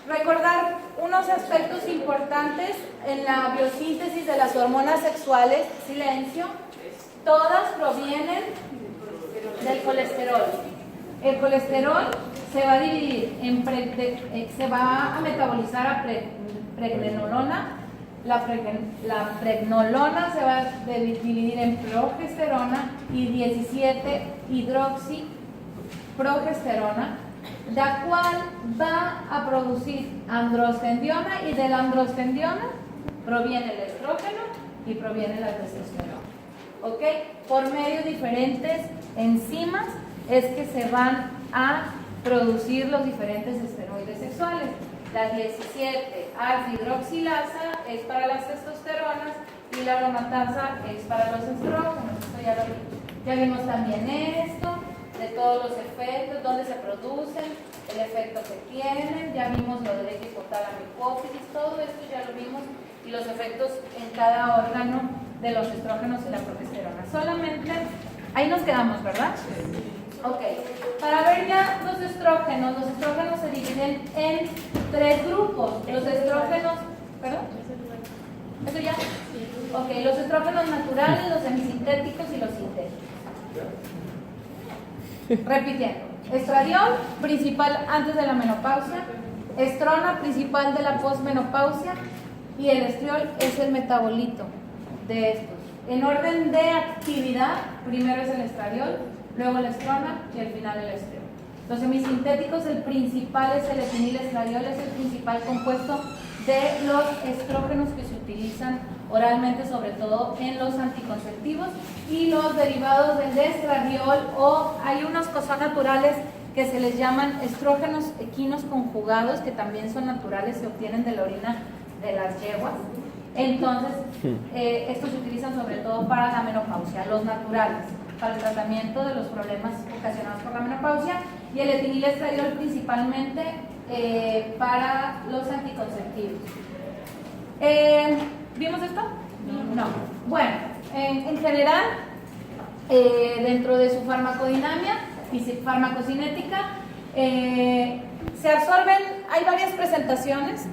Recordar unos aspectos importantes en la biosíntesis de las hormonas sexuales. Silencio. Todas provienen del colesterol. El colesterol se va a dividir se va a metabolizar a pregnenolona. La pregnolona se va a dividir en progesterona y 17 hidroxiprogesterona, la cual va a producir androstendiona, y de la androstendiona proviene el estrógeno y proviene la testosterona. ¿Ok? Por medio de diferentes enzimas es que se van a producir los diferentes esteroides sexuales. La 17 alfa-hidroxilasa es para las testosteronas y la aromatasa es para los estrógenos. Esto ya lo vimos. Ya vimos también esto, de todos los efectos, dónde se producen, el efecto que tienen. Ya vimos lo del eje hipotálamo hipófisis, todo esto ya lo vimos, y los efectos en cada órgano de los estrógenos y la progesterona. Solamente, ahí nos quedamos, ¿verdad? Ok, para ver ya los estrógenos se dividen en 3 grupos. Los estrógenos, ¿perdón? ¿Eso ya? Ok, los estrógenos naturales, los semisintéticos y los sintéticos. Repitiendo, estradiol, principal antes de la menopausia, estrona, principal de la posmenopausia, y el estriol es el metabolito de estos. En orden de actividad, primero es el estradiol, luego la estrona y al final el estriol. Los semisintéticos, el principal es el etinilestradiol, es el principal compuesto de los estrógenos que se utilizan oralmente, sobre todo en los anticonceptivos, y los derivados del estradiol, o hay unos que son naturales que se les llaman estrógenos equinos conjugados, que también son naturales, se obtienen de la orina de las yeguas. Entonces, estos se utilizan sobre todo para la menopausia, los naturales, para el tratamiento de los problemas ocasionados por la menopausia, y el etinilestradiol principalmente para los anticonceptivos. ¿Vimos esto? No. Bueno, en general, dentro de su farmacodinámica y farmacocinética, se absorben, hay varias presentaciones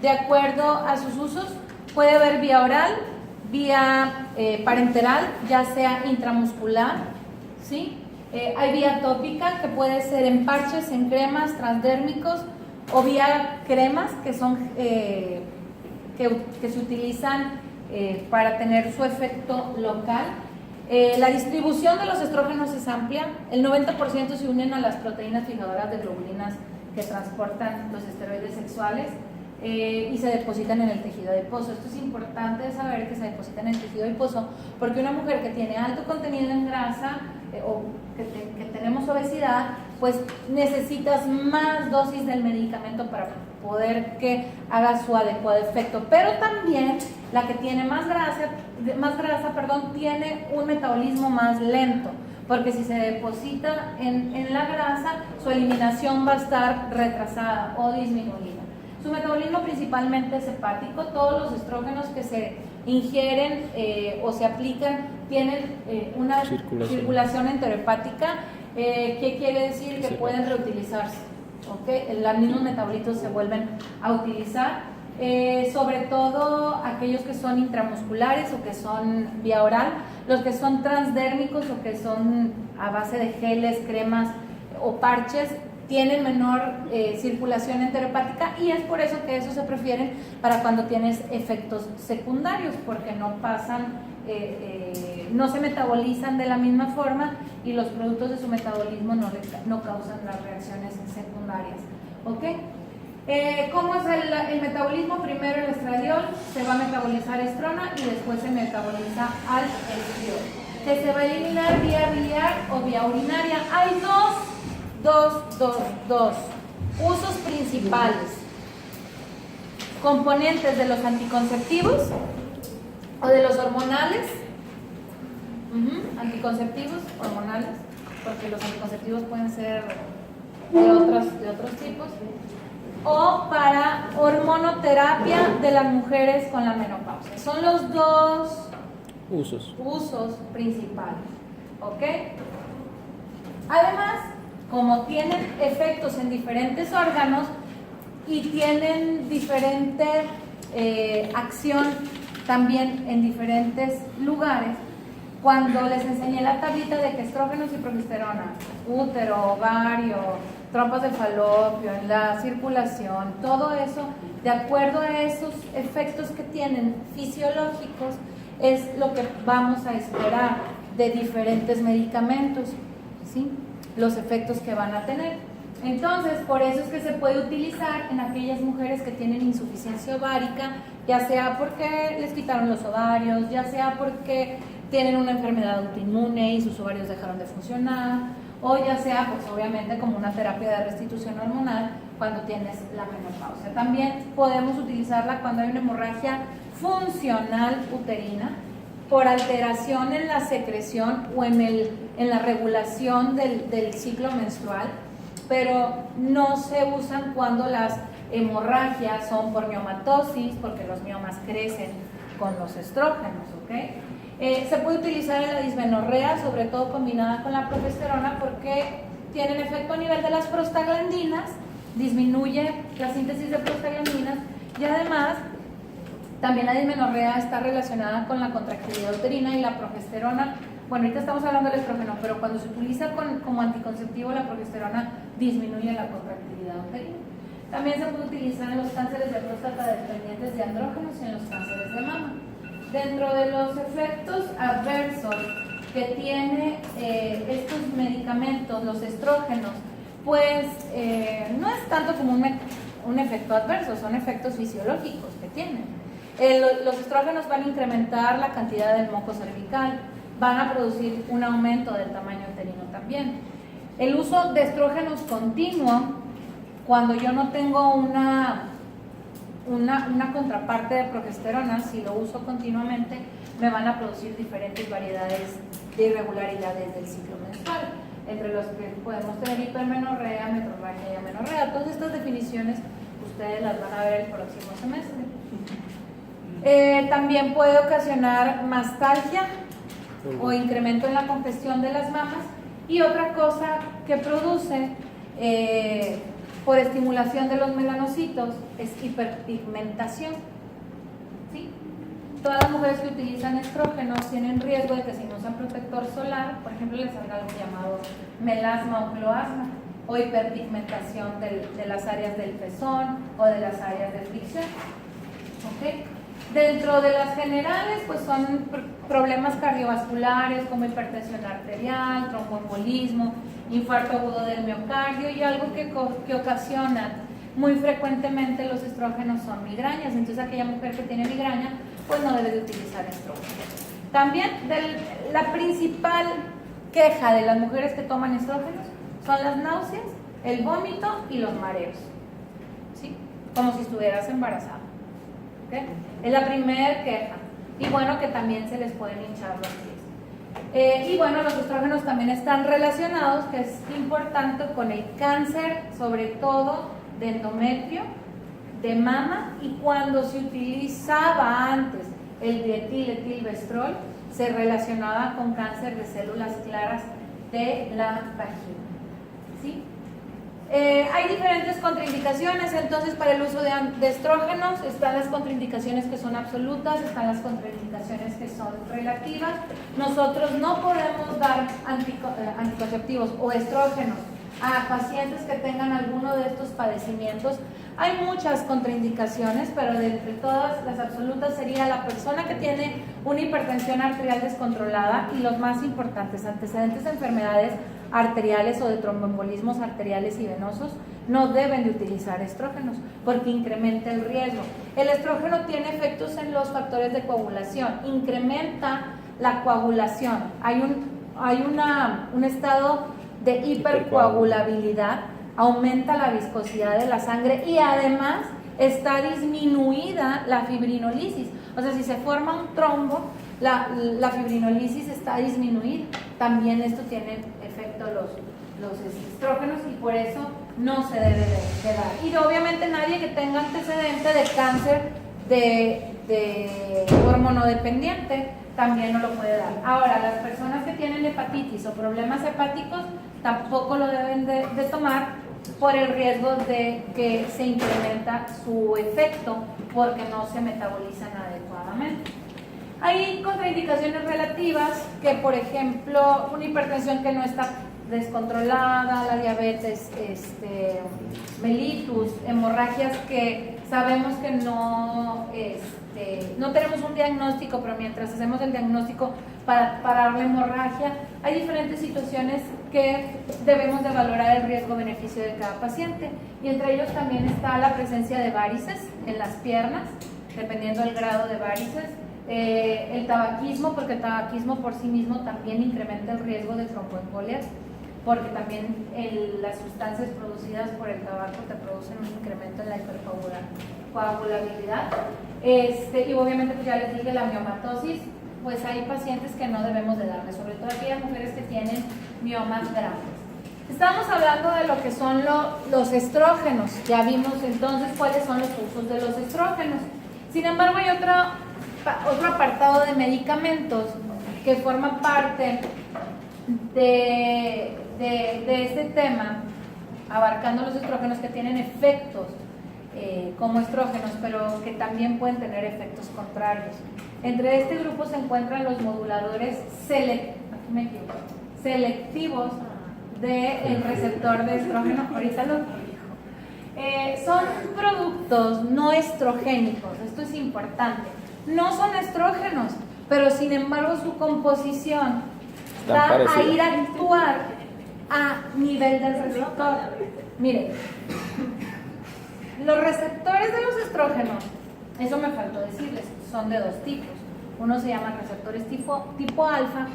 de acuerdo a sus usos. Puede haber vía oral, vía parenteral, ya sea intramuscular, ¿sí? Hay vía tópica, que puede ser en parches, en cremas, transdérmicos, o vía cremas, que son que se utilizan para tener su efecto local. La distribución de los estrógenos es amplia. El 90% se unen a las proteínas fijadoras de globulinas que transportan los esteroides sexuales. Y se depositan en el tejido adiposo. Esto es importante saber, que se depositan en el tejido adiposo, porque una mujer que tiene alto contenido en grasa o que tenemos obesidad, pues necesitas más dosis del medicamento para poder que haga su adecuado efecto. Pero también la que tiene más grasa, tiene un metabolismo más lento, porque si se deposita en la grasa, su eliminación va a estar retrasada o disminuida. Su metabolismo principalmente es hepático. Todos los estrógenos que se ingieren o se aplican tienen una circulación enterohepática. ¿Qué quiere decir? Que pueden reutilizarse, ¿okay? Los mismos metabolitos se vuelven a utilizar, sobre todo aquellos que son intramusculares o que son vía oral. Los que son transdérmicos o que son a base de geles, cremas o parches, tienen menor circulación enterohepática, y es por eso que esos se prefieren para cuando tienes efectos secundarios, porque no pasan, no se metabolizan de la misma forma, y los productos de su metabolismo no causan las reacciones secundarias. ¿Ok? ¿Cómo es el metabolismo? Primero el estradiol, se va a metabolizar estrona y después se metaboliza al estriol, que se va a eliminar vía biliar o vía urinaria. Hay dos usos principales: componentes de los anticonceptivos o de los hormonales, anticonceptivos hormonales, porque los anticonceptivos pueden ser de otros tipos, o para hormonoterapia de las mujeres con la menopausia. Son los dos usos principales. ¿Ok? Además, como tienen efectos en diferentes órganos, y tienen diferente acción también en diferentes lugares. Cuando les enseñé la tablita de que estrógenos y progesterona, útero, ovario, trompas de falopio, en la circulación, todo eso, de acuerdo a esos efectos que tienen fisiológicos, es lo que vamos a esperar de diferentes medicamentos, ¿sí? Los efectos que van a tener. Entonces, por eso es que se puede utilizar en aquellas mujeres que tienen insuficiencia ovárica, ya sea porque les quitaron los ovarios, ya sea porque tienen una enfermedad autoinmune y sus ovarios dejaron de funcionar, o ya sea, pues obviamente, como una terapia de restitución hormonal cuando tienes la menopausia. También podemos utilizarla cuando hay una hemorragia funcional uterina, por alteración en la secreción o en la regulación del ciclo menstrual, pero no se usan cuando las hemorragias son por miomatosis, porque los miomas crecen con los estrógenos, ¿ok? Se puede utilizar en la dismenorrea, sobre todo combinada con la progesterona, porque tienen efecto a nivel de las prostaglandinas, disminuye la síntesis de prostaglandinas y además también la dismenorrea está relacionada con la contractilidad uterina y la progesterona. Bueno, ahorita estamos hablando del estrógeno, pero cuando se utiliza como anticonceptivo, la progesterona disminuye la contractilidad uterina. También se puede utilizar en los cánceres de próstata dependientes de andrógenos y en los cánceres de mama. Dentro de los efectos adversos que tiene estos medicamentos, los estrógenos, pues no es tanto como un efecto adverso, son efectos fisiológicos que tienen. Los estrógenos van a incrementar la cantidad del moco cervical, van a producir un aumento del tamaño uterino también. El uso de estrógenos continuo, cuando yo no tengo una contraparte de progesterona, si lo uso continuamente, me van a producir diferentes variedades de irregularidades del ciclo menstrual, entre los que podemos tener hipermenorrea, metrorragia y amenorrea. Todas estas definiciones ustedes las van a ver el próximo semestre. También puede ocasionar mastalgia o incremento en la congestión de las mamas, y otra cosa que produce por estimulación de los melanocitos es hiperpigmentación, ¿sí? Todas las mujeres que utilizan estrógenos tienen riesgo de que si no usan protector solar, por ejemplo, les salga algo llamado melasma o cloasma, o hiperpigmentación de las áreas del pezón o de las áreas de fricción, ¿ok? Dentro de las generales, pues son problemas cardiovasculares como hipertensión arterial, tromboembolismo, infarto agudo del miocardio, y algo que ocasiona muy frecuentemente los estrógenos son migrañas. Entonces aquella mujer que tiene migraña pues no debe de utilizar estrógenos. También la principal queja de las mujeres que toman estrógenos son las náuseas, el vómito y los mareos, ¿sí? Como si estuvieras embarazada, ¿okay? Es la primera queja. Y bueno, que también se les pueden hinchar los pies. Y bueno, los estrógenos también están relacionados, que es importante, con el cáncer, sobre todo de endometrio, de mama, y cuando se utilizaba antes el dietil-etilvestrol, se relacionaba con cáncer de células claras de la vagina, ¿sí? Hay diferentes contraindicaciones. Entonces, para el uso de estrógenos están las contraindicaciones que son absolutas, están las contraindicaciones que son relativas. Nosotros no podemos dar anticonceptivos o estrógenos a pacientes que tengan alguno de estos padecimientos. Hay muchas contraindicaciones, pero de entre todas las absolutas sería la persona que tiene una hipertensión arterial descontrolada y los más importantes, antecedentes de enfermedades arteriales o de tromboembolismos arteriales y venosos. No deben de utilizar estrógenos porque incrementa el riesgo. El estrógeno tiene efectos en los factores de coagulación, incrementa la coagulación. Hay un estado de hipercoagulabilidad, aumenta la viscosidad de la sangre y además está disminuida la fibrinolisis. O sea, si se forma un trombo, la fibrinolisis está disminuida. También esto tiene efecto los estrógenos, y por eso no se debe de dar. Y obviamente nadie que tenga antecedente de cáncer de hormonodependiente también no lo puede dar. Ahora, las personas que tienen hepatitis o problemas hepáticos tampoco lo deben de tomar, por el riesgo de que se incrementa su efecto porque no se metabolizan adecuadamente. Hay contraindicaciones relativas que, por ejemplo, una hipertensión que no está descontrolada, la diabetes mellitus, hemorragias que sabemos que no tenemos un diagnóstico, pero mientras hacemos el diagnóstico para parar la hemorragia, hay diferentes situaciones que debemos de valorar el riesgo-beneficio de cada paciente, y entre ellos también está la presencia de varices en las piernas, dependiendo del grado de varices, el tabaquismo, porque el tabaquismo por sí mismo también incrementa el riesgo de tromboembolias, porque también las sustancias producidas por el tabaco te producen un incremento en la hipercoagulabilidad. Y obviamente, pues ya les dije, la miomatosis, pues hay pacientes que no debemos de darle, sobre todo aquellas mujeres que tienen miomas grandes. Estamos hablando de lo que son los estrógenos, ya vimos entonces cuáles son los usos de los estrógenos. Sin embargo, hay otro apartado de medicamentos que forma parte de este tema, abarcando los estrógenos, que tienen efectos como estrógenos, pero que también pueden tener efectos contrarios. Entre este grupo se encuentran los moduladores selectivos del receptor de estrógeno. Ahorita lo dijo. Son productos no estrogénicos, esto es importante. No son estrógenos, pero sin embargo su composición va a ir a actuar a nivel del receptor. Miren, los receptores de los estrógenos, eso me faltó decirles, son de dos tipos. Uno se llama receptores tipo alfa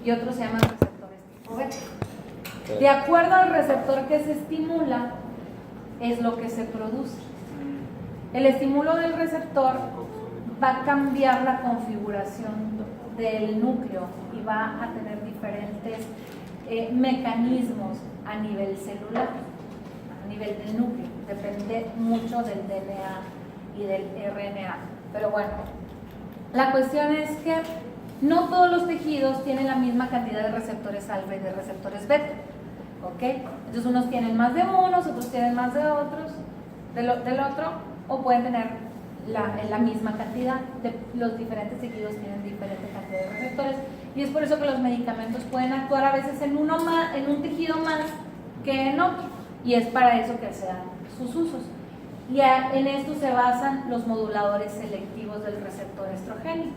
y otro se llama receptores tipo beta. De acuerdo al receptor que se estimula, es lo que se produce. El estímulo del receptor va a cambiar la configuración del núcleo y va a tener diferentes mecanismos a nivel celular, a nivel del núcleo. Depende mucho del DNA y del RNA. Pero bueno, la cuestión es que no todos los tejidos tienen la misma cantidad de receptores alfa y de receptores beta. ¿Ok? Entonces unos tienen más de unos, otros tienen más de otros, del otro, o pueden tener la misma cantidad. Los diferentes tejidos tienen diferente cantidad de receptores, y es por eso que los medicamentos pueden actuar a veces en un tejido más que en otro, y es para eso que se dan sus usos. Y en esto se basan los moduladores selectivos del receptor estrogénico.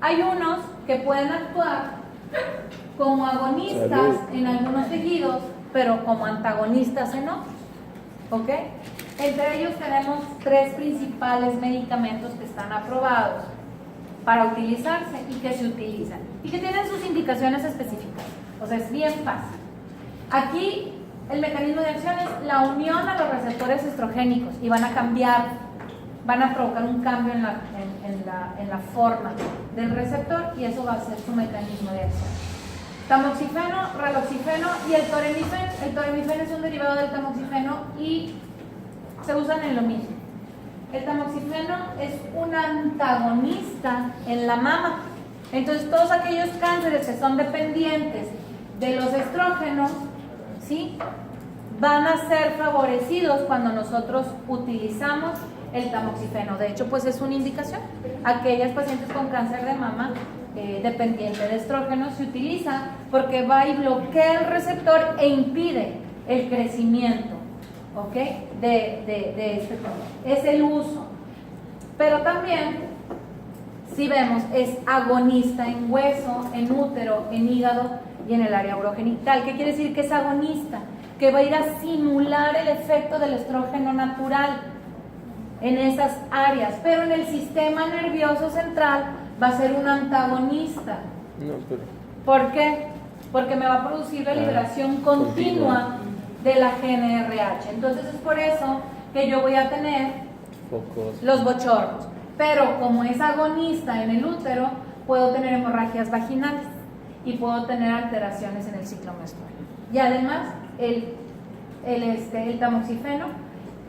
Hay unos que pueden actuar como agonistas en algunos tejidos, pero como antagonistas en otros. ¿Ok? Entre ellos tenemos tres principales medicamentos que están aprobados para utilizarse y que se utilizan y que tienen sus indicaciones específicas. O sea, es bien fácil. Aquí el mecanismo de acción es la unión a los receptores estrogénicos y van a cambiar, van a provocar un cambio en la forma del receptor, y eso va a ser su mecanismo de acción. Tamoxifeno, raloxifeno y el toremifeno. El toremifeno es un derivado del tamoxifeno y se usan en lo mismo. El tamoxifeno es un antagonista en la mama. Entonces todos aquellos cánceres que son dependientes de los estrógenos, ¿sí?, van a ser favorecidos cuando nosotros utilizamos el tamoxifeno. De hecho, pues es una indicación. Aquellas pacientes con cáncer de mama dependiente de estrógenos se utiliza porque va y bloquea el receptor e impide el crecimiento, ¿ok?, de este tumor. Es el uso. Pero también, si vemos, es agonista en hueso, en útero, en hígado y en el área urogenital. ¿Qué quiere decir que es agonista? Que va a ir a simular el efecto del estrógeno natural en esas áreas, pero en el sistema nervioso central va a ser un antagonista. ¿Por qué? Porque me va a producir la liberación continua de la GnRH. Entonces es por eso que yo voy a tener los bochornos. Pero como es agonista en el útero, puedo tener hemorragias vaginales y puedo tener alteraciones en el ciclo menstrual. Y además, el tamoxifeno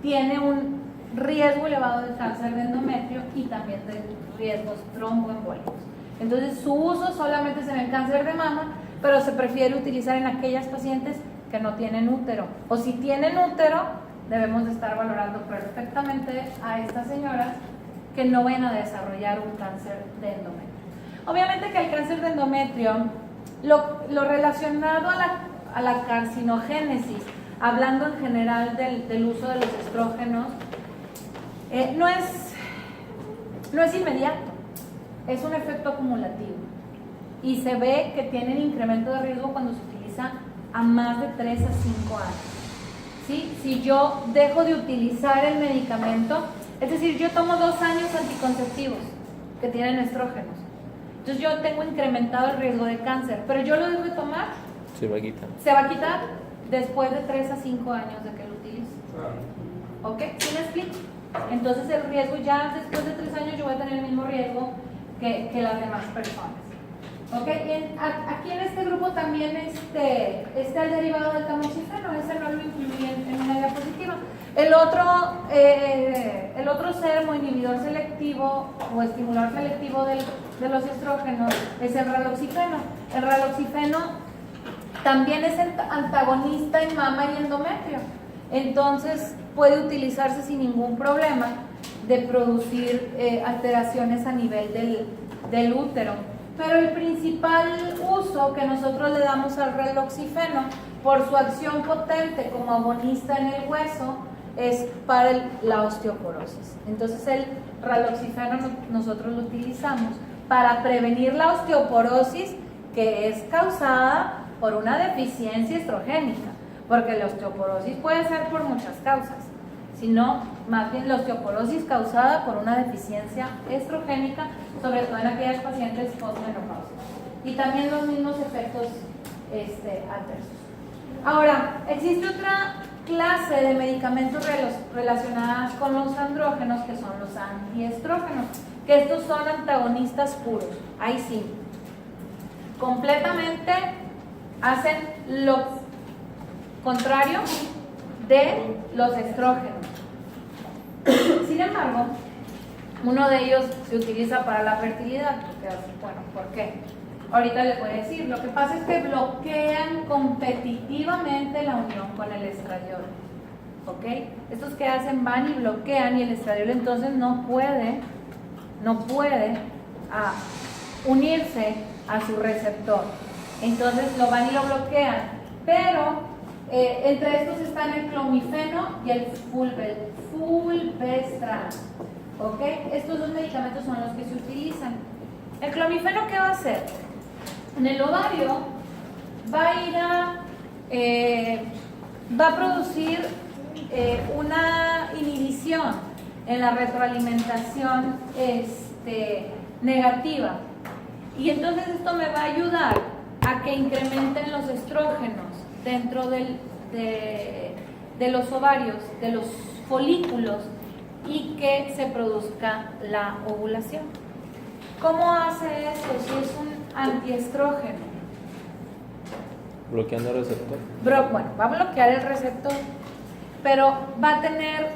tiene un riesgo elevado de cáncer de endometrio y también de riesgos tromboembólicos. Entonces, su uso solamente es en el cáncer de mama, pero se prefiere utilizar en aquellas pacientes que no tienen útero. O si tienen útero, debemos de estar valorando perfectamente a estas señoras que no vayan a desarrollar un cáncer de endometrio. Obviamente que el cáncer de endometrio, lo relacionado a la carcinogénesis, hablando en general del uso de los estrógenos, no es inmediato, es un efecto acumulativo y se ve que tienen incremento de riesgo cuando se utiliza a más de 3 a 5 años. ¿Sí? Si yo dejo de utilizar el medicamento, es decir, yo tomo 2 años anticonceptivos que tienen estrógenos, entonces yo tengo incrementado el riesgo de cáncer, pero yo lo dejo de tomar, se va a quitar después de 3 a 5 años de que lo utilizo. ¿Ok? ¿Sí me explico? Entonces el riesgo ya después de 3 años yo voy a tener el mismo riesgo que las demás personas. ¿Ok? Aquí en este grupo también está el derivado del tamoxifeno, ese no lo incluí en una diapositiva. El otro sermo inhibidor selectivo o estimulador selectivo de los estrógenos es el raloxifeno. El raloxifeno también es antagonista en mama y endometrio, entonces puede utilizarse sin ningún problema de producir alteraciones a nivel del útero. Pero el principal uso que nosotros le damos al raloxifeno, por su acción potente como agonista en el hueso, es para la osteoporosis. Entonces el raloxifeno nosotros lo utilizamos para prevenir la osteoporosis, que es causada por una deficiencia estrogénica, porque la osteoporosis puede ser por muchas causas, sino más bien la osteoporosis causada por una deficiencia estrogénica, sobre todo en aquellas pacientes postmenopausas, y también los mismos efectos adversos. Ahora, existe otra clase de medicamentos relacionadas con los andrógenos, que son los antiestrógenos, que estos son antagonistas puros. Ahí sí, completamente hacen lo contrario de los estrógenos. Sin embargo, uno de ellos se utiliza para la fertilidad. Bueno, ¿por qué? Ahorita les voy a decir. Lo que pasa es que bloquean competitivamente la unión con el estradiol. ¿Ok? Estos que hacen van y bloquean, y el estradiol entonces no puede unirse a su receptor. Entonces lo van y lo bloquean. Pero entre estos están el clomifeno y el fulvestrano. ¿Ok? Estos dos medicamentos son los que se utilizan. ¿El clomifeno qué va a hacer? En el ovario va a producir una inhibición en la retroalimentación negativa, y entonces esto me va a ayudar a que incrementen los estrógenos dentro de los ovarios, de los folículos, y que se produzca la ovulación. ¿Cómo hace esto si es un antiestrógeno? Bloqueando el receptor. Bueno, va a bloquear el receptor, pero va a tener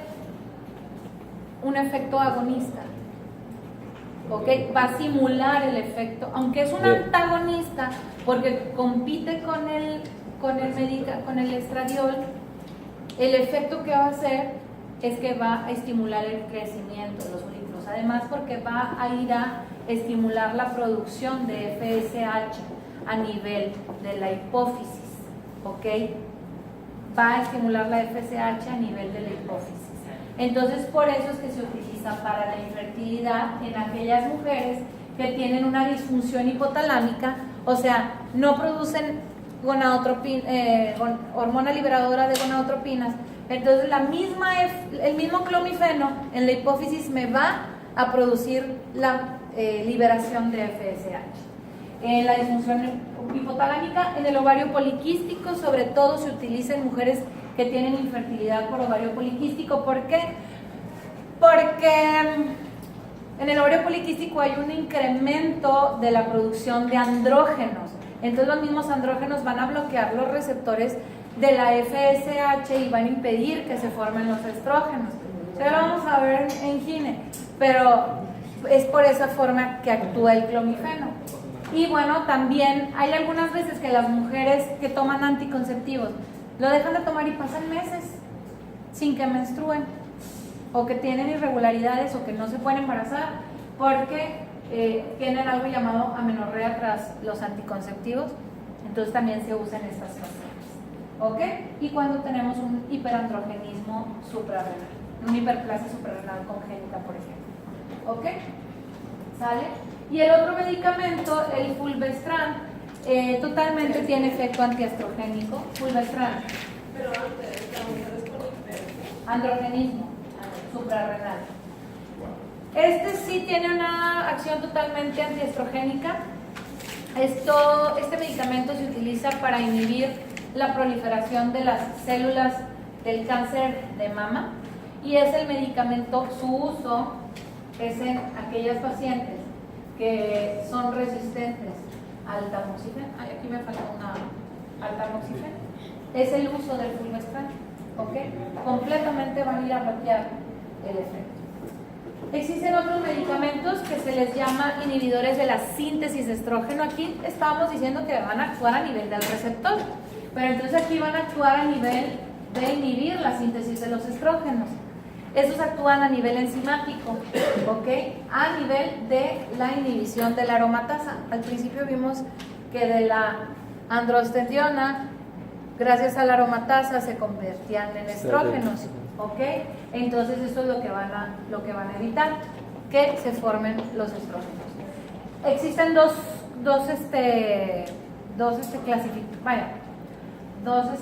un efecto agonista. ¿Ok? Va a simular el efecto, aunque es un antagonista, porque compite con el estradiol. El efecto que va a hacer es que va a estimular el crecimiento de los folículos, además porque va a ir a estimular la producción de FSH a nivel de la hipófisis. ¿Ok? Va a estimular la FSH a nivel de la hipófisis. Entonces, por eso es que se utiliza para la infertilidad en aquellas mujeres que tienen una disfunción hipotalámica, o sea, no producen hormona liberadora de gonadotropinas. Entonces el mismo clomifeno en la hipófisis me va a producir la liberación de FSH. En la disfunción hipotalámica, en el ovario poliquístico, sobre todo se utiliza en mujeres que tienen infertilidad por ovario poliquístico. ¿Por qué? Porque en el ovario poliquístico hay un incremento de la producción de andrógenos. Entonces los mismos andrógenos van a bloquear los receptores de la FSH y van a impedir que se formen los estrógenos. Ya lo vamos a ver en gine, pero es por esa forma que actúa el clomifeno. Y bueno, también hay algunas veces que las mujeres que toman anticonceptivos lo dejan de tomar y pasan meses sin que menstruen, o que tienen irregularidades, o que no se pueden embarazar porque tienen algo llamado amenorrea tras los anticonceptivos. Entonces también se usan estas pastillas, ¿ok? Y cuando tenemos un hiperandrogenismo suprarrenal, una hiperplasia suprarrenal congénita, por ejemplo, ¿ok? ¿Sale? Y el otro medicamento, el fulvestrant, totalmente tiene efecto antiestrogénico. Fulvestrant. Pero antes, la mujer es con androgenismo suprarrenal. Este sí tiene una acción totalmente antiestrogénica. Este medicamento se utiliza para inhibir la proliferación de las células del cáncer de mama, y es el medicamento, su uso es en aquellas pacientes que son resistentes al tamoxifeno. Ay, aquí me falta al tamoxifeno. Es el uso del fulvestrant, ¿ok? Completamente van a ir a bloquear el efecto. Existen otros medicamentos que se les llama inhibidores de la síntesis de estrógeno. Aquí estábamos diciendo que van a actuar a nivel del receptor, pero entonces aquí van a actuar a nivel de inhibir la síntesis de los estrógenos. Estos actúan a nivel enzimático, ¿ok? A nivel de la inhibición de la aromatasa. Al principio vimos que de la androstendiona, gracias a la aromatasa, se convertían en estrógenos, ¿ok? Entonces esto es lo que van a evitar, que se formen los estrógenos. Existen dos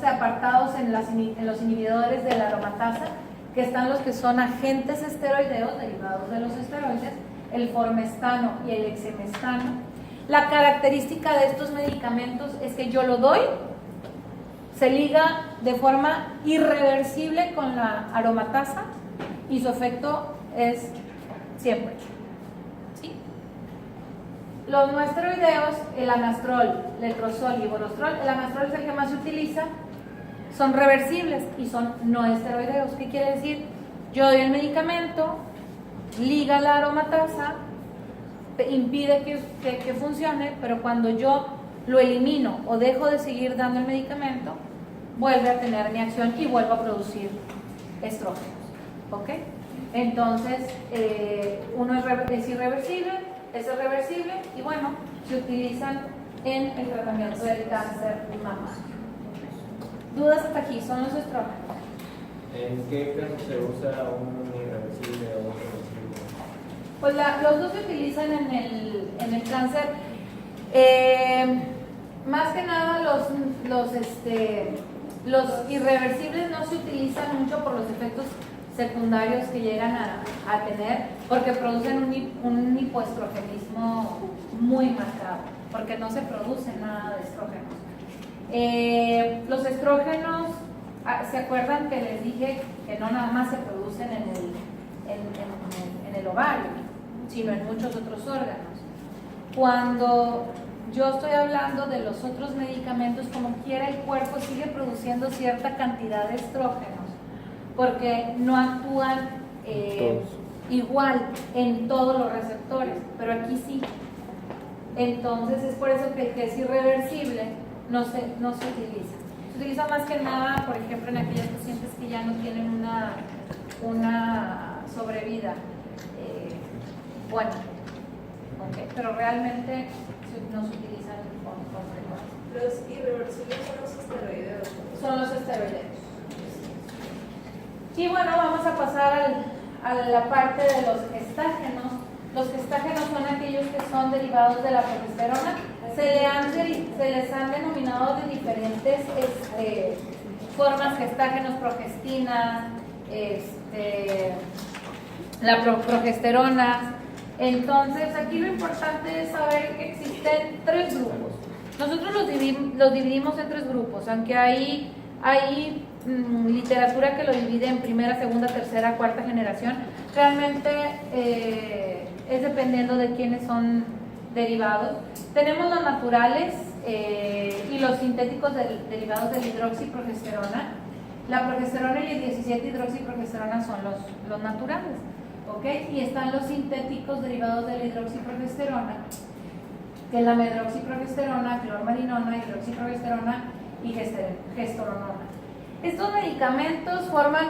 apartados en los inhibidores de la aromatasa, que están los que son agentes esteroideos derivados de los esteroides, el formestano y el exemestano. La característica de estos medicamentos es que yo lo doy, se liga de forma irreversible con la aromatasa y su efecto es siempre. ¿Sí? Los no esteroideos, el anastrol, letrozol y borostrol, el anastrol es el que más se utiliza, son reversibles y son no esteroideos. ¿Qué quiere decir? Yo doy el medicamento, liga la aromatasa, impide que funcione, pero cuando yo lo elimino o dejo de seguir dando el medicamento, vuelve a tener mi acción y vuelvo a producir estrógenos, ¿ok? Entonces, uno es irreversible, es reversible, y bueno, se utilizan en el tratamiento del cáncer mamario. ¿Dudas hasta aquí? Son los estrógenos. ¿En qué caso se usa un irreversible o un reversible? Pues los dos se utilizan en el cáncer. Más que nada los irreversibles no se utilizan mucho por los efectos secundarios que llegan a tener, porque producen un hipoestrogenismo muy marcado, porque no se produce nada de estrógenos. Los estrógenos, ¿se acuerdan que les dije que no nada más se producen en el ovario, sino en muchos otros órganos? Cuando yo estoy hablando de los otros medicamentos, como quiera el cuerpo sigue produciendo cierta cantidad de estrógenos, porque no actúan igual en todos los receptores, pero aquí sí. Entonces es por eso que el que es irreversible no se utiliza. Se utiliza más que nada, por ejemplo, en aquellos pacientes que ya no tienen una sobrevida buena, ¿okay? Pero realmente no se utilizan con frecuencia. Los irreversibles son los esteroideos. Son los esteroideos. Y bueno, vamos a pasar a la parte de los gestágenos. Los gestágenos son aquellos que son derivados de la progesterona. Se les han denominado de diferentes formas: gestágenos, progestinas, progesterona. Entonces, aquí lo importante es saber que existen tres grupos. Nosotros los dividimos en tres grupos, aunque hay literatura que lo divide en primera, segunda, tercera, cuarta generación. Realmente es dependiendo de quiénes son derivados. Tenemos los naturales y los sintéticos derivados de la hidroxiprogesterona. La progesterona y el 17-hidroxiprogesterona son los naturales, ¿ok? Y están los sintéticos derivados de la hidroxiprogesterona, que es la medroxiprogesterona, clormarinona, hidroxiprogesterona y gesteronona. Estos medicamentos forman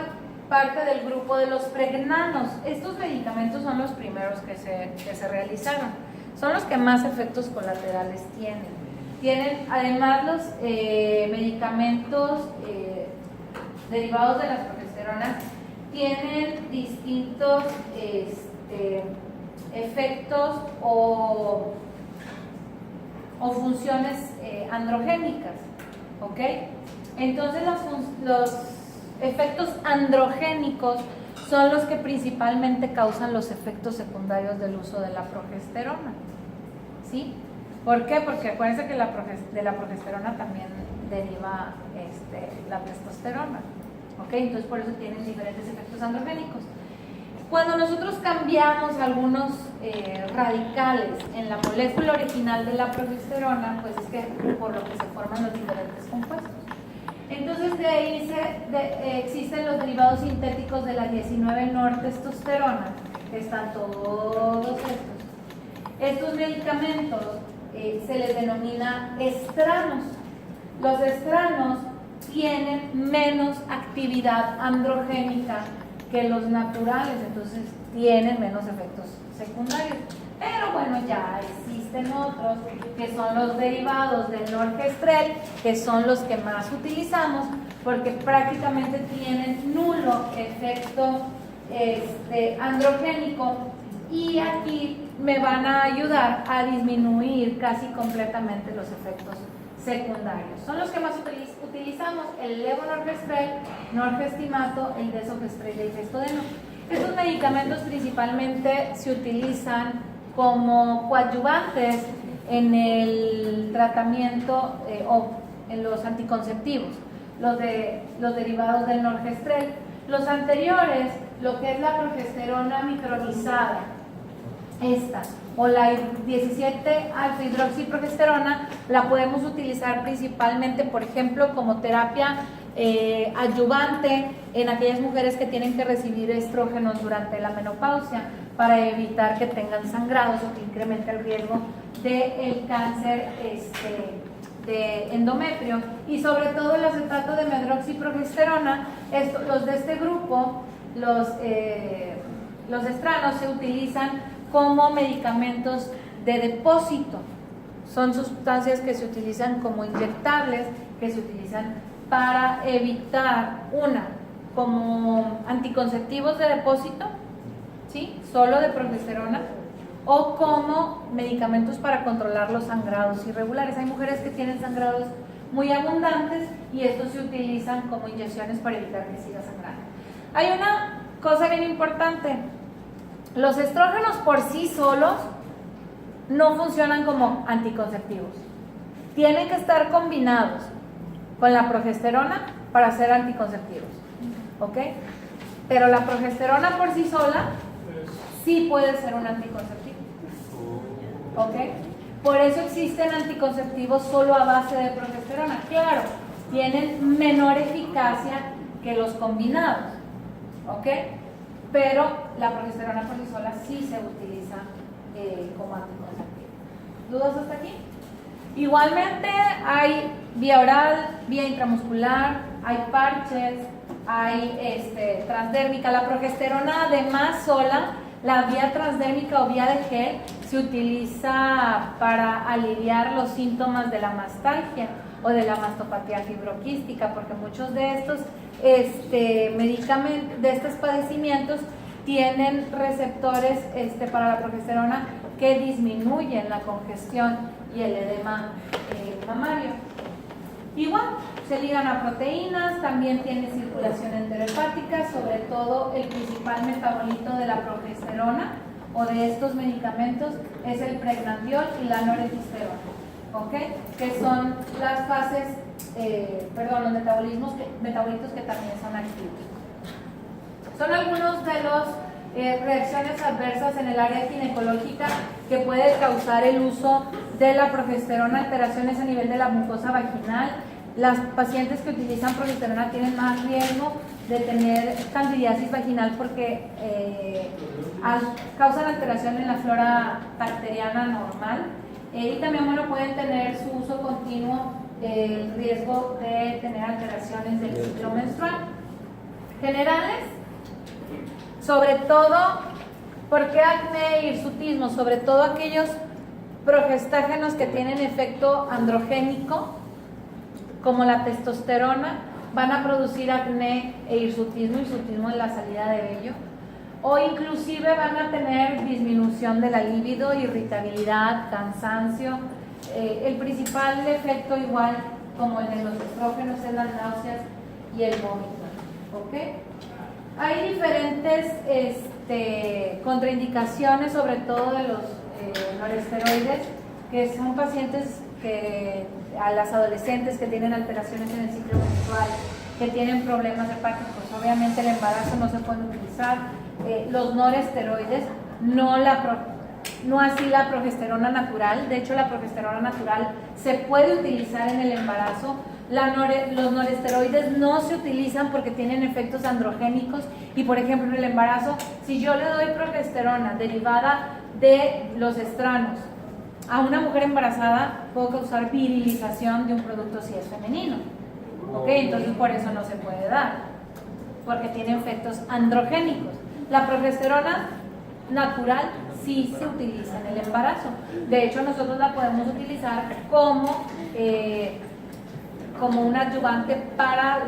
parte del grupo de los pregnanos. Estos medicamentos son los primeros que se realizaron. Son los que más efectos colaterales tienen. Tienen además los medicamentos derivados de las progesteronas, tienen distintos efectos o funciones androgénicas, ¿ok? Entonces los efectos androgénicos son los que principalmente causan los efectos secundarios del uso de la progesterona, ¿sí? ¿Por qué? Porque acuérdense que de la progesterona también deriva la testosterona, ¿ok? Entonces por eso tienen diferentes efectos androgénicos. Cuando nosotros cambiamos algunos radicales en la molécula original de la progesterona, pues es que por lo que se forman los diferentes compuestos. Entonces de ahí existen los derivados sintéticos de la 19-nortestosterona, que están todos estos. Estos medicamentos se les denomina estranos. Los estranos tienen menos actividad androgénica que los naturales, entonces tienen menos efectos secundarios. Pero bueno, ya existen otros que son los derivados del norgestrel, que son los que más utilizamos porque prácticamente tienen nulo efecto androgénico, y aquí me van a ayudar a disminuir casi completamente los efectos secundarios. Son los que más utilizamos: el levonorgestrel, norgestimato, el desogestrel y el gestodeno. Estos medicamentos principalmente se utilizan como coadyuvantes en el tratamiento o en los anticonceptivos, los derivados del norgestrel. Los anteriores, lo que es la progesterona micronizada, esta o la 17-alfa-hidroxiprogesterona, la podemos utilizar principalmente, por ejemplo, como terapia adyuvante en aquellas mujeres que tienen que recibir estrógenos durante la menopausia, para evitar que tengan sangrados o que incremente el riesgo del cáncer de endometrio. Y sobre todo el acetato de medroxiprogesterona, los de este grupo, los estranos, se utilizan como medicamentos de depósito. Son sustancias que se utilizan como inyectables, que se utilizan para evitar, como anticonceptivos de depósito, ¿sí? Solo de progesterona, o como medicamentos para controlar los sangrados irregulares. Hay mujeres que tienen sangrados muy abundantes y estos se utilizan como inyecciones para evitar que siga sangrando. Hay una cosa bien importante: los estrógenos por sí solos no funcionan como anticonceptivos. Tienen que estar combinados con la progesterona para ser anticonceptivos, ¿ok? Pero la progesterona por sí sola sí puede ser un anticonceptivo, ¿ok? Por eso existen anticonceptivos solo a base de progesterona. Claro, tienen menor eficacia que los combinados, ¿ok? Pero la progesterona por sí sola sí se utiliza como anticonceptivo. ¿Dudas hasta aquí? Igualmente hay vía oral, vía intramuscular, hay parches, hay transdérmica. La progesterona además sola, la vía transdérmica o vía de gel, se utiliza para aliviar los síntomas de la mastalgia o de la mastopatía fibroquística, porque muchos de estos medicamentos, de estos padecimientos, tienen receptores para la progesterona que disminuyen la congestión y el edema mamario. Igual, se ligan a proteínas, también tiene circulación enterohepática, sobre todo el principal metabolito de la progesterona o de estos medicamentos es el pregnanolol y la norepinefrina, ¿ok? Que son las fases, los metabolitos que también son activos. Son algunos de los reacciones adversas en el área ginecológica que puede causar el uso de la progesterona: alteraciones a nivel de la mucosa vaginal. Las pacientes que utilizan progesterona tienen más riesgo de tener candidiasis vaginal porque causan alteración en la flora bacteriana normal, y también pueden tener su uso continuo el riesgo de tener alteraciones del ciclo menstrual. Generales, sobre todo, ¿por qué acné e hirsutismo? Sobre todo aquellos progestágenos que tienen efecto androgénico, como la testosterona, van a producir acné e hirsutismo en la salida de vello, o inclusive van a tener disminución de la libido, irritabilidad, cansancio. El principal efecto, igual como el de los estrógenos, es las náuseas y el vómito. ¿Okay? Hay diferentes contraindicaciones, sobre todo de los noresteroides, que son pacientes a las adolescentes que tienen alteraciones en el ciclo menstrual, que tienen problemas hepáticos. Obviamente el embarazo no se puede utilizar. Los noresteroides, no así la progesterona natural. De hecho, la progesterona natural se puede utilizar en el embarazo. Los noresteroides no se utilizan porque tienen efectos androgénicos y, por ejemplo, en el embarazo, si yo le doy progesterona derivada de los estranos a una mujer embarazada, puedo causar virilización de un producto si es femenino. ¿Ok? Entonces por eso no se puede dar, porque tiene efectos androgénicos. La progesterona natural sí se utiliza en el embarazo. De hecho, nosotros la podemos utilizar como un adyuvante para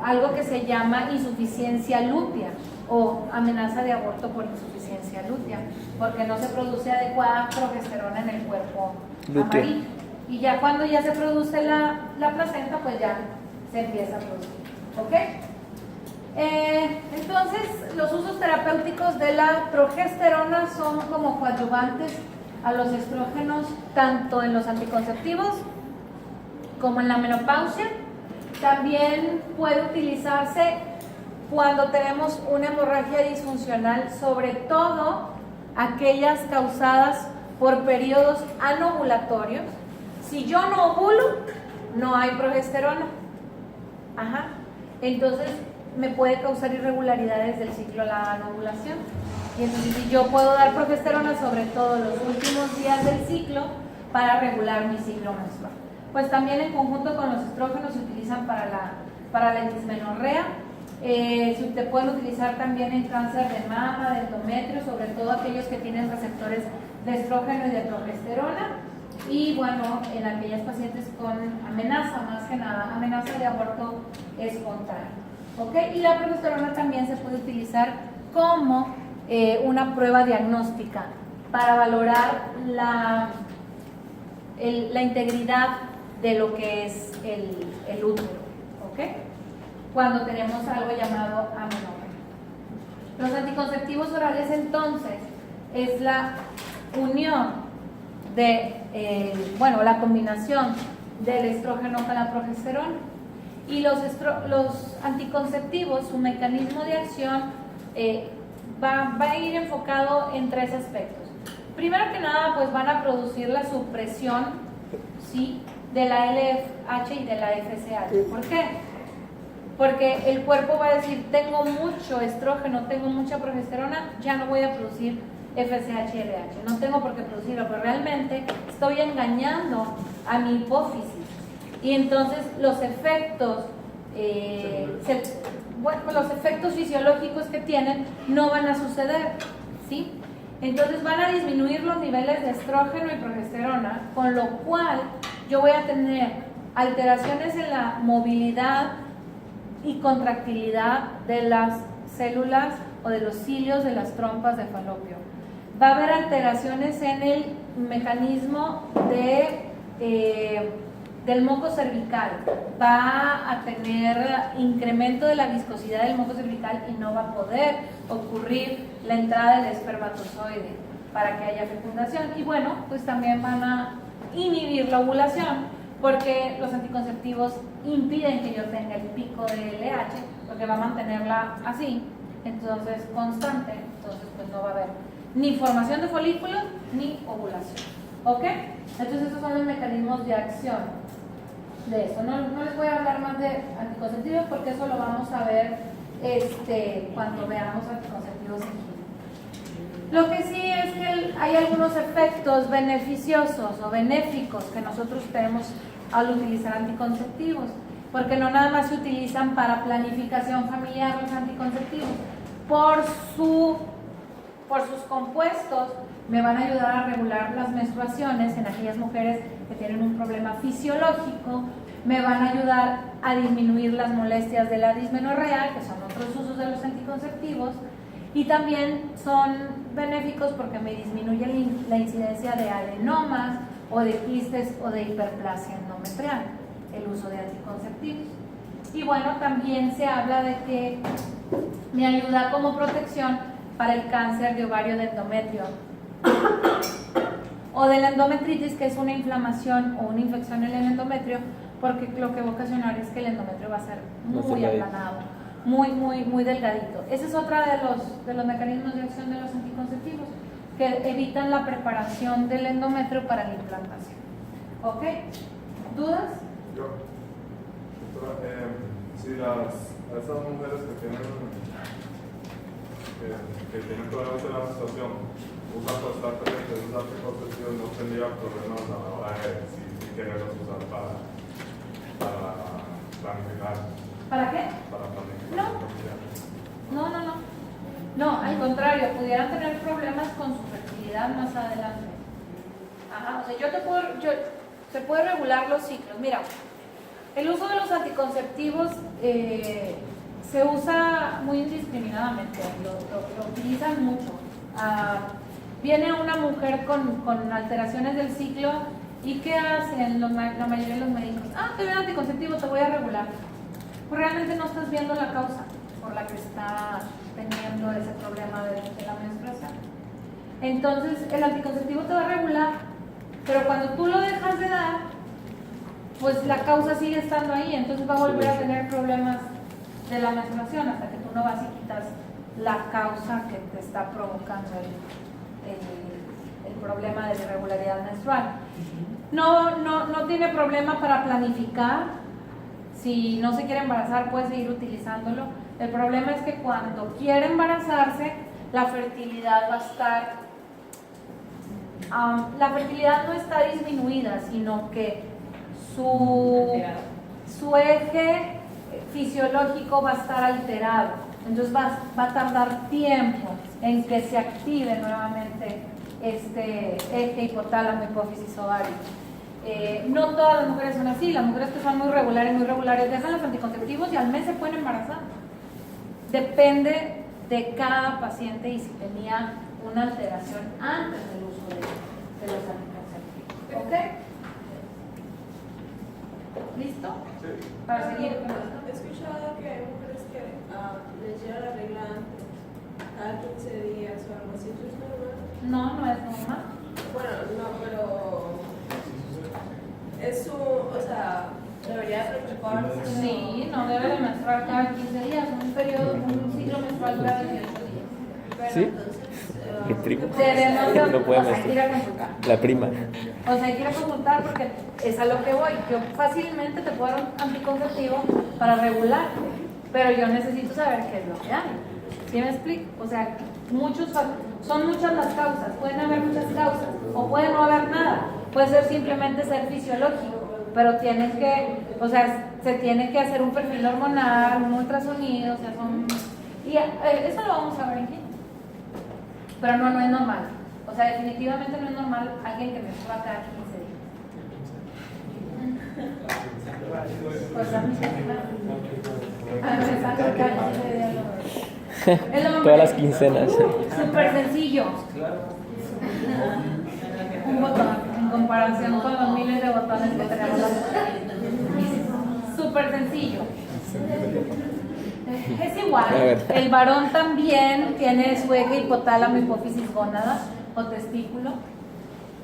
algo que se llama insuficiencia lútea o amenaza de aborto por insuficiencia lútea, porque no se produce adecuada progesterona en el cuerpo amarillo. Y ya cuando ya se produce la placenta, pues ya se empieza a producir. ¿Ok? Entonces, los usos terapéuticos de la progesterona son como coadyuvantes a los estrógenos, tanto en los anticonceptivos como en la menopausia. También puede utilizarse cuando tenemos una hemorragia disfuncional, sobre todo aquellas causadas por periodos anovulatorios. Si yo no ovulo, no hay progesterona. Entonces me puede causar irregularidades del ciclo la anovulación. Y entonces si yo puedo dar progesterona sobre todo los últimos días del ciclo para regular mi ciclo menstrual. Pues también en conjunto con los estrógenos se utilizan para la dismenorrea. Se pueden utilizar también en cáncer de mama, de endometrio, sobre todo aquellos que tienen receptores de estrógeno y de progesterona. Y bueno, en aquellas pacientes con amenaza, más que nada, amenaza de aborto espontáneo. ¿Okay? Y la progesterona también se puede utilizar como una prueba diagnóstica para valorar la integridad de lo que es el útero. ¿Okay? Cuando tenemos algo llamado amenorrea. Los anticonceptivos orales, entonces, es la unión de, la combinación del estrógeno con la progesterona. Y los anticonceptivos, su mecanismo de acción va a ir enfocado en tres aspectos. Primero que nada, pues van a producir la supresión, ¿sí?, de la LFH y de la FSH. ¿Por qué? Porque el cuerpo va a decir, tengo mucho estrógeno, tengo mucha progesterona, ya no voy a producir FSH y LH, no tengo por qué producirlo, pero realmente estoy engañando a mi hipófisis. Y entonces los efectos fisiológicos que tienen no van a suceder, ¿sí? Entonces van a disminuir los niveles de estrógeno y progesterona, con lo cual yo voy a tener alteraciones en la movilidad y contractilidad de las células o de los cilios de las trompas de falopio. Va a haber alteraciones en el mecanismo del moco cervical, va a tener incremento de la viscosidad del moco cervical y no va a poder ocurrir la entrada del espermatozoide para que haya fecundación. Y bueno, pues también van a inhibir la ovulación, porque los anticonceptivos impiden que yo tenga el pico de LH, porque va a mantenerla así, entonces constante, entonces pues no va a haber ni formación de folículos ni ovulación. ¿Ok? Entonces esos son los mecanismos de acción de esto. No les voy a hablar más de anticonceptivos porque eso lo vamos a ver cuando veamos anticonceptivos en química. Lo que sí es que hay algunos efectos beneficiosos o benéficos que nosotros tenemos al utilizar anticonceptivos, porque no nada más se utilizan para planificación familiar los anticonceptivos, por sus compuestos me van a ayudar a regular las menstruaciones en aquellas mujeres que tienen un problema fisiológico, me van a ayudar a disminuir las molestias de la dismenorrea, que son otros usos de los anticonceptivos, y también son benéficos porque me disminuyen la incidencia de adenomas o de quistes o de hiperplasia endometrial, el uso de anticonceptivos. Y bueno, también se habla de que me ayuda como protección para el cáncer de ovario de endometrio o de la endometritis, que es una inflamación o una infección en el endometrio, porque lo que va a ocasionar es que el endometrio va a ser muy aplanado, muy delgadito. Ese es otro de los mecanismos de acción de los anticonceptivos, que evitan la preparación del endometrio para la implantación. ¿Ok? ¿Dudas? Yo, doctora, si esas mujeres que tienen problemas de la menstruación usan constantemente esos anticonceptivos, no tendría problemas a la hora de si quererlos usar para planificar. ¿Para qué? Para planificar. No, al contrario, pudieran tener problemas con su fertilidad más adelante. Ajá, o sea, se puede regular los ciclos. Mira, el uso de los anticonceptivos se usa muy indiscriminadamente, lo utilizan mucho. Viene una mujer con alteraciones del ciclo y ¿qué hacen la mayoría de los médicos? Te doy un anticonceptivo, te voy a regular. Pues realmente no estás viendo la causa por la que está teniendo ese problema de la menstruación. Entonces el anticonceptivo te va a regular, pero cuando tú lo dejas de dar, pues la causa sigue estando ahí, entonces va a volver a tener problemas de la menstruación hasta que tú no vas y quitas la causa que te está provocando el problema de la irregularidad menstrual. No tiene problema para planificar. Si no se quiere embarazar, puede seguir utilizándolo. El problema es que cuando quiere embarazarse, la fertilidad va a estar... la fertilidad no está disminuida, sino que su eje fisiológico va a estar alterado. Entonces va a tardar tiempo en que se active nuevamente este eje hipotálamo, hipófisis, ovario. No todas las mujeres son así. Las mujeres que son muy regulares dejan los anticonceptivos y al mes se pueden embarazar. Depende de cada paciente y si tenía una alteración antes del uso de los anticonceptivos. ¿Ok? ¿Listo? Sí. Para seguir con He escuchado que hay mujeres que les llega la regla antes, cada 15 días o algo así. ¿Eso es normal? No es normal. Bueno, no, pero es o sea, debería preocuparse. Sí, no debe de menstruar cada 15 días. Un ciclo menstrual dura 18 días. Pero ¿Sí? entonces, Mi primo. Debemos No puede o sea, hay que ir a consultar. La prima. O sea, hay que ir a consultar porque es a lo que voy. Yo fácilmente te puedo dar un anticonceptivo para regular, pero yo necesito saber qué es lo que hay. ¿Sí me explico? O sea, son muchas las causas, pueden haber muchas causas, o puede no haber nada, puede ser simplemente ser fisiológico, pero tienes que, o sea, se tiene que hacer un perfil hormonal, un ultrasonido, o sea, y eso lo vamos a ver en química. Pero no es normal. O sea, definitivamente no es normal alguien que menstrua cada 15 días. Pues a mí sí, claro. Todas las quincenas. Súper sencillo. Un botón en comparación con los miles de botones que tenemos las mujeres. Súper sencillo. Es igual. El varón también tiene su eje hipotálamo, hipófisis, gónada o testículo,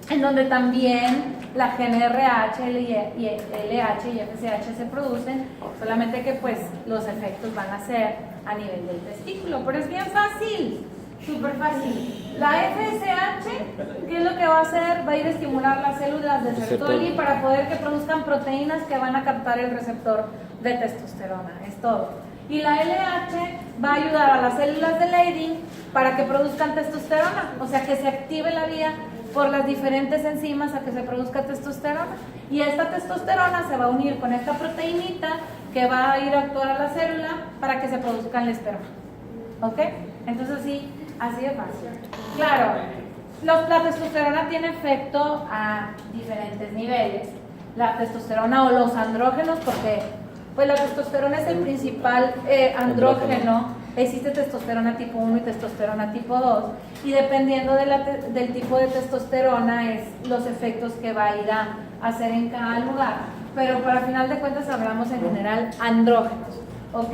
en donde también la GnRH, LH y FSH se producen, solamente que pues los efectos van a ser a nivel del testículo, pero es bien fácil, súper fácil. La FSH, ¿qué es lo que va a hacer? Va a ir a estimular las células de Sertoli para poder que produzcan proteínas que van a captar el receptor de testosterona, es todo. Y la LH va a ayudar a las células de Leydig para que produzcan testosterona, o sea que se active la vía por las diferentes enzimas a que se produzca testosterona. Y esta testosterona se va a unir con esta proteinita que va a ir a actuar a la célula para que se produzca el esperma. ¿Ok? Entonces sí, así de fácil. Claro, la testosterona tiene efecto a diferentes niveles. La testosterona o los andrógenos, porque pues la testosterona es el principal andrógeno. Existe testosterona tipo 1 y testosterona tipo 2, y dependiendo del tipo de testosterona es los efectos que va a ir a hacer en cada lugar, pero para final de cuentas hablamos en general andrógenos, ¿ok?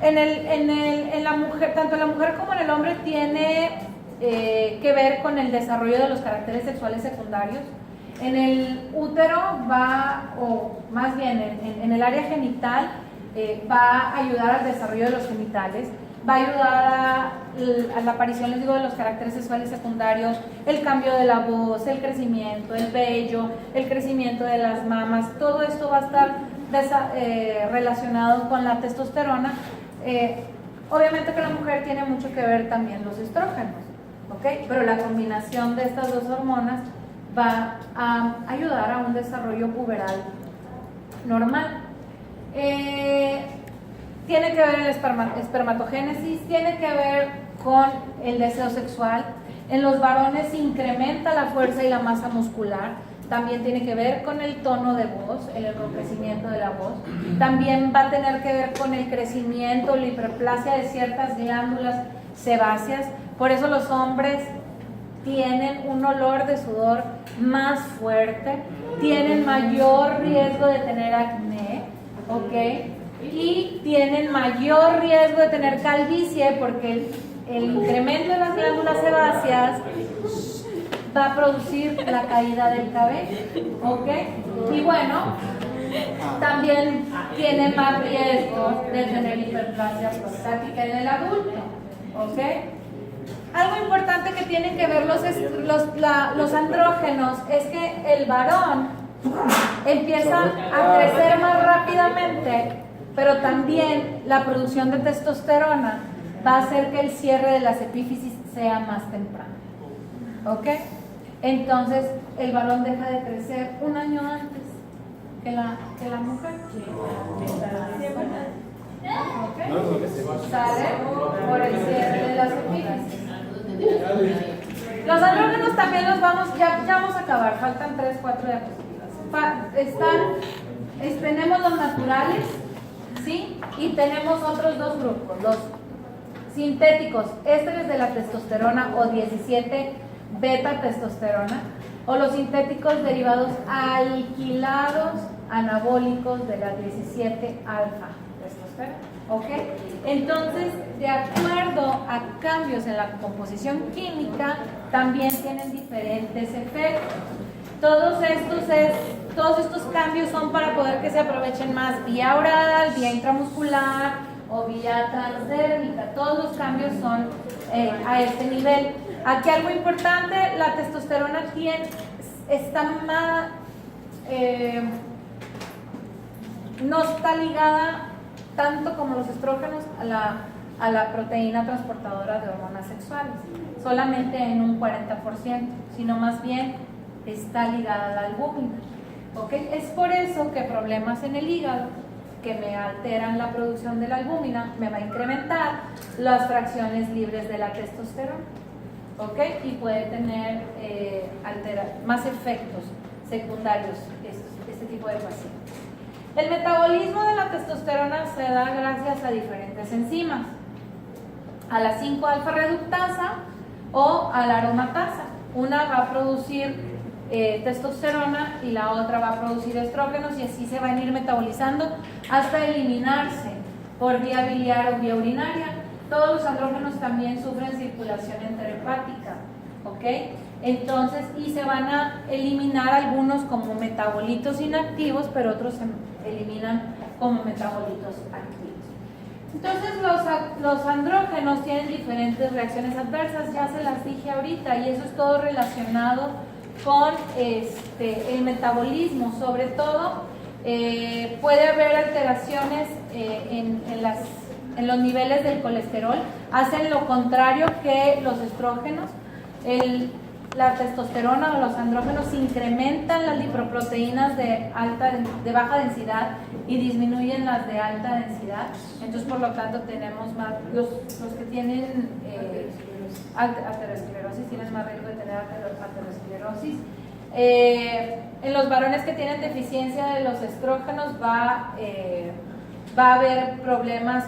En la mujer, tanto en la mujer como en el hombre tiene que ver con el desarrollo de los caracteres sexuales secundarios. En el útero va, o más bien en el área genital, va a ayudar al desarrollo de los genitales, va a ayudar a la aparición, les digo, de los caracteres sexuales secundarios, el cambio de la voz, el crecimiento, el vello, el crecimiento de las mamas, todo esto va a estar relacionado con la testosterona. Obviamente que la mujer tiene mucho que ver también los estrógenos, ¿ok? Pero la combinación de estas dos hormonas va a ayudar a un desarrollo puberal normal. Tiene que ver el espermatogénesis, tiene que ver con el deseo sexual. En los varones incrementa la fuerza y la masa muscular. También tiene que ver con el tono de voz, el enrojecimiento de la voz. También va a tener que ver con el crecimiento, la hiperplasia de ciertas glándulas sebáceas. Por eso los hombres tienen un olor de sudor más fuerte, tienen mayor riesgo de tener acné, ¿ok? Y tienen mayor riesgo de tener calvicie porque el incremento de las glándulas sebáceas va a producir la caída del cabello, ¿ok? Y bueno, también tienen más riesgo de tener hiperplasia prostática en el adulto, ¿ok? Algo importante que tienen que ver los andrógenos es que el varón empieza a crecer más rápidamente, pero también la producción de testosterona va a hacer que el cierre de las epífisis sea más temprano, ¿ok? Entonces el varón deja de crecer un año antes que la mujer. ¿Ok? Sale por el cierre de las epífisis. Los andrógenos también los ya vamos a acabar, faltan 3, 4 diapositivas. Tenemos los naturales, ¿sí? Y tenemos otros dos grupos, los sintéticos, ésteres de la testosterona o 17 beta testosterona, o los sintéticos derivados alquilados anabólicos de la 17 alfa testosterona, ¿ok? Entonces, de acuerdo a cambios en la composición química, también tienen diferentes efectos. Todos estos cambios son para poder que se aprovechen más vía oral, vía intramuscular o vía transdérmica. Todos los cambios son a este nivel. Aquí algo importante, la testosterona está más, no está ligada tanto como los estrógenos a la proteína transportadora de hormonas sexuales, solamente en un 40%, sino más bien está ligada a la albúmina, ¿ok? Es por eso que problemas en el hígado que me alteran la producción de la albúmina me va a incrementar las fracciones libres de la testosterona, ¿ok? Y puede tener más efectos secundarios este tipo de pacientes. El metabolismo de la testosterona se da gracias a diferentes enzimas, a la 5-alfa reductasa o a la aromatasa. Una va a producir testosterona y la otra va a producir estrógenos, y así se van a ir metabolizando hasta eliminarse por vía biliar o vía urinaria. Todos los andrógenos también sufren circulación enterohepática, ¿ok? Entonces, y se van a eliminar algunos como metabolitos inactivos, pero otros se eliminan como metabolitos activos. Entonces, los andrógenos tienen diferentes reacciones adversas, ya se las dije ahorita, y eso es todo relacionado con el metabolismo. Sobre todo, puede haber alteraciones en los niveles del colesterol, hacen lo contrario que los estrógenos. la testosterona o los andrógenos incrementan las lipoproteínas de baja densidad y disminuyen las de alta densidad. Entonces, por lo tanto, tenemos más, los que tienen aterosclerosis tienen más riesgo de tener aterosclerosis. En los varones que tienen deficiencia de los estrógenos va a haber problemas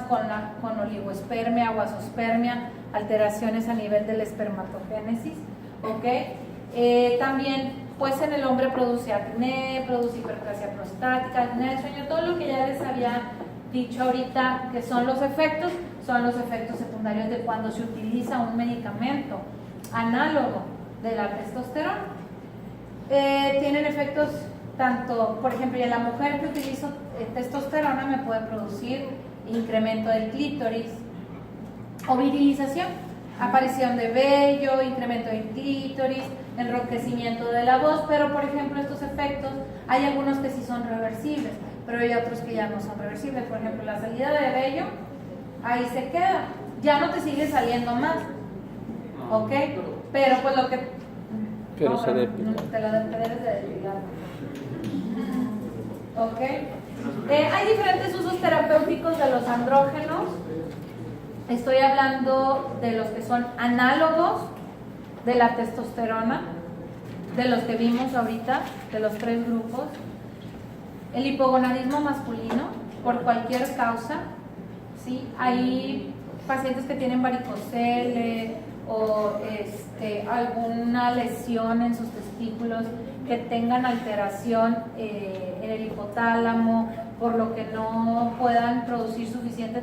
con oligoespermia o azospermia, alteraciones a nivel de la espermatogénesis, ¿ok? También, pues en el hombre produce acné, produce hiperplasia prostática, acné del sueño, todo lo que ya les había dicho ahorita que son los efectos secundarios de cuando se utiliza un medicamento análogo de la testosterona. Tienen efectos tanto, por ejemplo, en la mujer que utilizo testosterona me puede producir incremento del clítoris o virilización, aparición de vello, incremento del clítoris, enrojecimiento de la voz, pero por ejemplo estos efectos hay algunos que sí son reversibles, pero hay otros que ya no son reversibles. Por ejemplo, la salida de vello, ahí se queda, ya no te sigue saliendo más, ¿ok? Pero pues lo que... Pero no, se depila. te la debes de depilar. ¿Ok? Hay diferentes usos terapéuticos de los andrógenos. Estoy hablando de los que son análogos de la testosterona, de los que vimos ahorita, de los 3 grupos. El hipogonadismo masculino, por cualquier causa, ¿sí? Hay pacientes que tienen varicocele o alguna lesión en sus testículos, que tengan alteración en el hipotálamo, por lo que no puedan producir suficiente